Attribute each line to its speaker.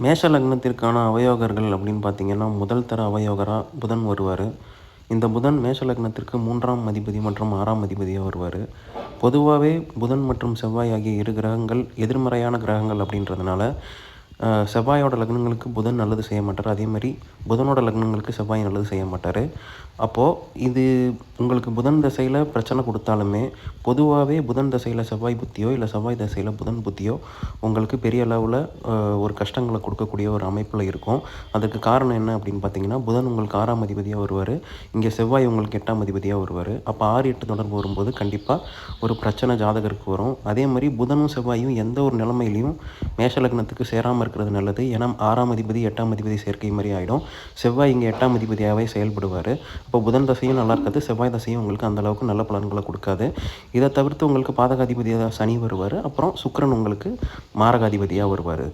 Speaker 1: மேஷ லக்னத்திற்கான அவயோகர்கள் அப்படின்னு பார்த்தீங்கன்னா, முதல் தர அவயோகரா புதன் வருவார். இந்த புதன் மேஷ லக்னத்திற்கு 3ஆம் அதிபதி மற்றும் 6ஆம் அதிபதியாக வருவார். பொதுவாகவே புதன் மற்றும் செவ்வாய் ஆகிய இரு கிரகங்கள் எதிர்மறையான கிரகங்கள் அப்படின்றதுனால செவ்வாயோட லக்னங்களுக்கு புதன் நல்லது செய்ய மாட்டார். அதேமாதிரி புதனோட லக்னங்களுக்கு செவ்வாய் நல்லது செய்ய மாட்டார். அப்போது இது உங்களுக்கு புதன் தசையில் பிரச்சனை கொடுத்தாலுமே பொதுவாகவே புதன் தசையில் செவ்வாய் புத்தியோ இல்லை செவ்வாய் தசையில் புதன் புத்தியோ உங்களுக்கு பெரிய அளவில் ஒரு கஷ்டங்களை கொடுக்கக்கூடிய ஒரு அமைப்பில் இருக்கும். அதுக்கு காரணம் என்ன அப்படின்னு பார்த்தீங்கன்னா, புதன் உங்களுக்கு 6ஆம் அதிபதியாக வருவார். இங்கே செவ்வாய் உங்களுக்கு 8ஆம் அதிபதியாக வருவார். அப்போ 6, 8 தொடர்பு வரும்போது கண்டிப்பாக ஒரு பிரச்சனை ஜாதகருக்கு வரும். அதே மாதிரி புதனும் செவ்வாயும் எந்த ஒரு நிலைமையிலையும் மேஷ லக்னத்துக்கு சேராமல் இருக்கிறது நல்லது. ஏன்னா 6ஆம் அதிபதி 8ஆம் அதிபதி சேர்க்கை மாதிரி ஆகிடும். செவ்வாய் இங்கே 8ஆம் அதிபதியாகவே செயல்படுவார். இப்போ புதன் தசையும் நல்லா இருக்காது, செவ்வாய் தசையும் உங்களுக்கு அந்தளவுக்கு நல்ல பலன்களை கொடுக்காது. இதை தவிர்த்து உங்களுக்கு பாதகாதிபதியாக சனி வருவார். அப்புறம் சுக்கிரன் உங்களுக்கு மாரகாதிபதியாக வருவார்.